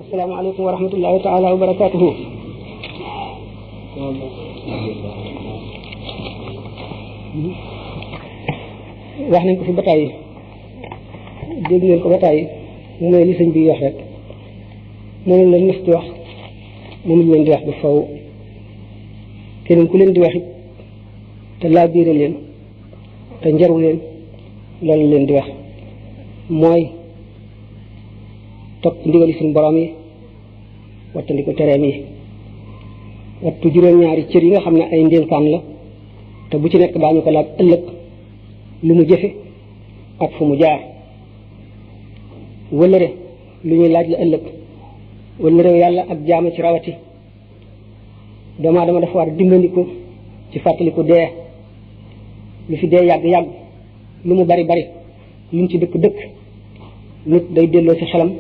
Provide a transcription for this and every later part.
asalaamaaleykum wa rahmatullahi taala wa barakatuhu. wax nañ ko fi ba tàyyi dégg ngeen ko ba tàyyi mu mooy li sëñ bi wax rek moom la nit di wax moom leen di wax ba faw keneen ku leen di wax it te laa biire leen te njaru leen loolu leen di wax mooy topp ndigali suñu borom yi wattandi ko tereem yi wattu juróom-ñaari cër yi nga xam ne ay ndénkaan la te bu ci nekk daañu ko laaj ëllëg lu mu jëfe ak fu mu jaar wëllëre lu ñuy laaj la ëllëg wëllëre yàlla ak jaama ci rawati doomu aadama dafa war dimbandiku ci fàttaliku dee lu fi dee yàgg-yàgg lu mu bari bari lu mu ci dëkk nit day delloo ci xelam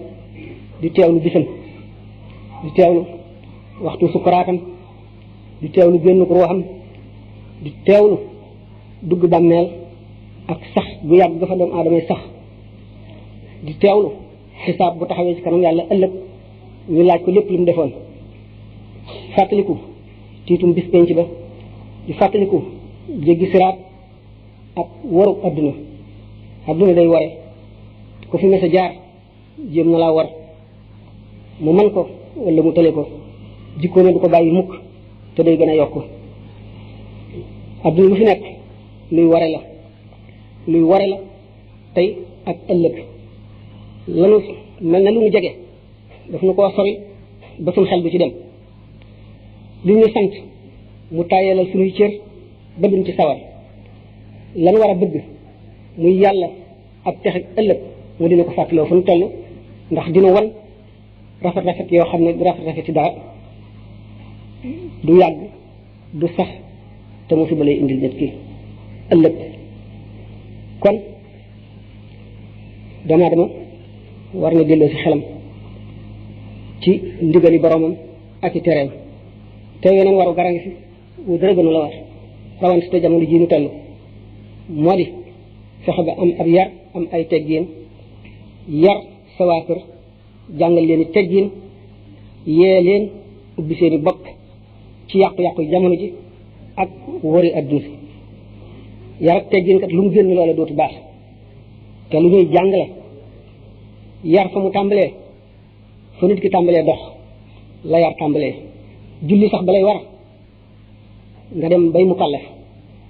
di teewlu bisam di teewlu waxtu sukkuraatam di teewlu génn ko ruuxam di teewlu dugg bàmmeel ak sax bu yàgg dafa doomu aadamay sax di teewlu xisaab bu taxawee ci kanam yàlla ëllëg ñu laaj ko lépp lu mu defoon fàttaliku tiitum bis penc ba di fàttaliku jéggi siraat ak waru adduna day ware ku fi mës a jaar jéem na laa war mu man ko wala mu tële ko jikkoome du ko bàyyi mukk te day gën a yokku adduna lu fi nekk luy ware la tey ak ëllëg lanu mel na lu mu jege daf nu koo sori ba suñ xel du ci dem li ñu sant mu tàyyeelal suñuy cër ba duñ ci sawar lan war a bëgg muy yàlla ak texe ëllëg mu dina ko fàttaloo fu nu toll ndax dina wan rafet yoo xam ne du rafet ci dara du yàgg du sax te mu fi ba lay indil nit ki ëllëg kon doomu aadama war na delloo ci xelam ci ndigali boromam ak i tereem te yeneen waru gara ngi fi wu dara gënu la war rawante te jamono ji ñu toll moo di fexe ba am ab yar am ay teggiin yar sa waa kër jàngal leen i teggiin yee leen ubbi seen i bopp ci yàqu-yàqu jamono ji ak wari adduna si yar ak teggiin kat lu mu génn loola dootu baax te lu ñuy jàngale yar fa mu tàmbalee fa nit ki tàmbalee dox la yar tàmbalee julli sax balay war nga dem bay mu kàllaf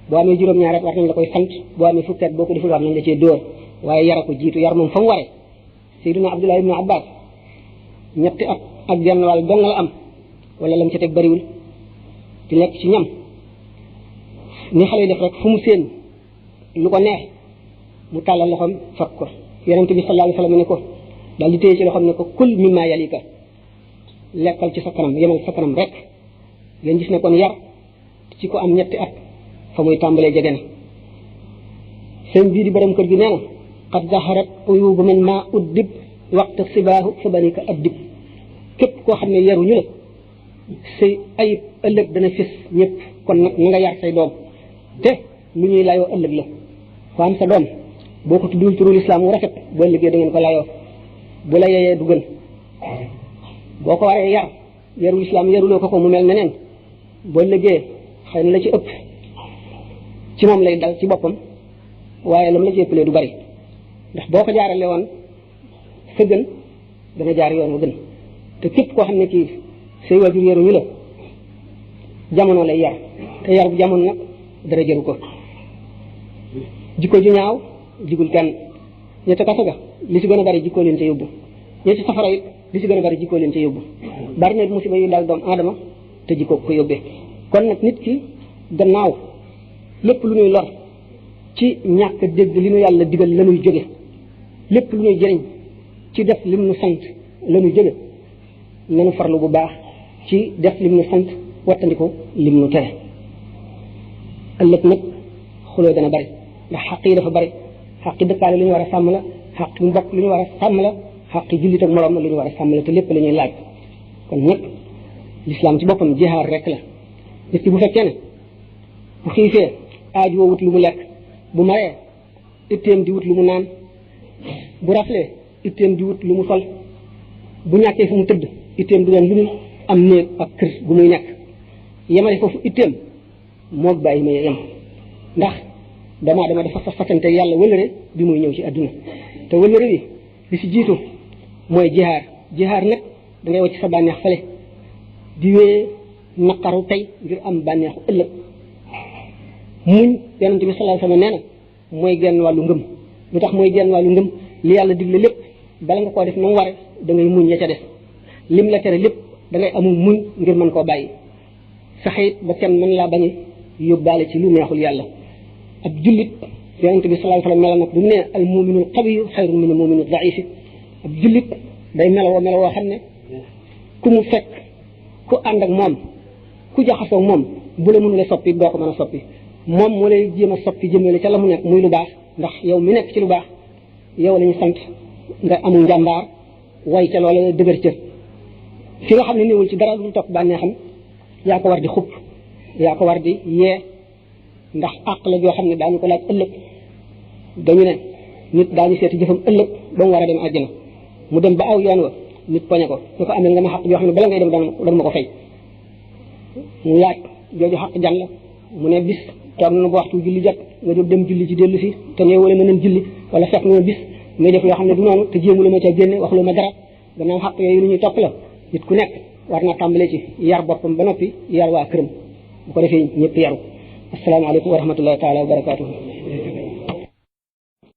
boo amee juróom-ñaari at war nañ la koy sant boo amee fukki at boo ko deful war nañ la cee dóor waaye yara ko jiitu yar moom fa mu waree Seydina Abdullah ibnu Abbas ñetti at ak genn wàll dong la am wala lam ca teg bariwul di lekk ci ñam ni xale yi def rek fu mu séen lu ko neex mu tàllal loxoom fekk ko yonent bi sallallahu alayhi wa sallam ne ko daal di téye ci loxoom ne ko kul mimma yalika lekkal ci sa kanam yemal sa kanam rek ngeen gis ne kon yar ci ko am ñetti at fa muy tàmbalee jege na sëñ bii di borom kër gi nee na qad zaharat uyubu man ma uddib waxta sibaahu fa banika addib képp koo xam ne yaruñu la say ayib ëllëg dana fis ñëpp kon nag na nga yar say doom te lu ñuy layoo ëllëg la ko am sa doom boo ko tuddul turu lislaam wu rafet boo ëllëgee da ngeen ko layoo bu la yeyee du gën boo ko waree yaru lislaam yaruloo ko mu mel neneen boo ëllëgee xëy na la ci ëpp ci moom lay dal ci boppam waaye lam la ci ëppalee du bari ndax boo ko jaarale woon fa gën dana jaar yoon wa gën te képp koo xam ne kii say waajur yaruñu la jamono lay yar te yar bu jamono nag dara jëru ko jikko ju ñaaw jigul kenn ñetti kaso ga li ci gën a bari jikkoo leen ca yóbbu ñetti safara it li ci gën a bari jikkoo leen ca yóbbu bari na musiba yu dal doomu aadama te jikkoo ko yóbbee kon nag nit ki gannaaw lépp lu ñuy lor ci ñàkk dégg li nu yàlla digal la ñuy jóge lépp lu ñuy jëriñ ci def lim nu sant la ñuy jóge nanu farlu bu baax ci def lim nu sant wattandiku lim nu tere ëllëg nag xuloo dana bari ndax xaq yi dafa bari xaq yi dëkkaale lu ñu war a sàmm la xaq yi mbokk lu ñu war a sàmm la xaq yi jullit ak moroom la lu ñu war a sàmm la te lépp la ñuy laaj kon nag lislaam ci boppam jihaar rek la nit ki bu fekkee ne bu xiifee aaju woo wut lu mu lekk bu maree itteem di wut lu mu naan bu raflee itteem di wut lu mu sol bu ñàkkee fu mu tëdd itteem du doon lu dul am néeg ak kër gu muy nekk yemale foofu itteem moog bàyyi ma yem ndax dama dafa fasante yàlla wëllëre bi muy ñëw ci àdduna te wëllëre bi li si jiitu mooy jihaar nag da ngay wacc sa bànneex fale di wéyee naqaru tey ngir am bànneexu ëllëg muñ yonent bi sallallahu alayhi wasallam nee na mooy genn wàllu ngëm lu tax mooy genn wàllu ngëm li yàlla digle lépp bala nga koo def na mu ware da ngay muñ ya ca def lim la tere lépp da ngay amul muñ ngir mën koo bàyyi saxit ba kenn mën laa bañ yóbbaale ci lu neexul yàlla ab jullit yonent bi sallallahu alayhi wasallam melal nag bu mu ne al muminul qawiyu xayrun min al muminul daifi ab jullit day melawoo xam ne ku mu fekk ku ànd ak moom ku jaxasoo moom bu la mënulee soppi doo ko mën a soppi moom moo lay jéem a soppi jëmale ca la mu nekk muy lu baax ndax yow mi nekk ci lu baax yow la ñu sant nga amul njàmbaar way ca loola dëgër ca fi nga xam ne néewul ci dara du topp bànneexam yaa ko war di xupp yaa ko war di yee ndax àq la joo xam ne daañu ko laaj ëllëg dañu ne nit daañu seeti jëfam ëllëg ba mu war a dem àjjana mu dem ba aw yoon wa nit poñe ko ñu ko amee nga ma xaq joo xam ne bala ngay dem dana ma ko fay mu laaj jooju xaq jan la mu ne bis toog na bu waxtu julli jot nga jóg dem julli ci dellu si te ne wala mën nañ julli wala fekk nga bis may def yoo xam ne du noonu te jéemu la ma ca génne wax lu ma dara gannaaw xaq yooyu lu ñuy topp la nit ku nekk war naa tàmbale ci yar boppam ba noppi yar waa këram bu ko defee ñëpp yaru asalaamaaleykum wa rahmatullahi taala wa barakaatuhu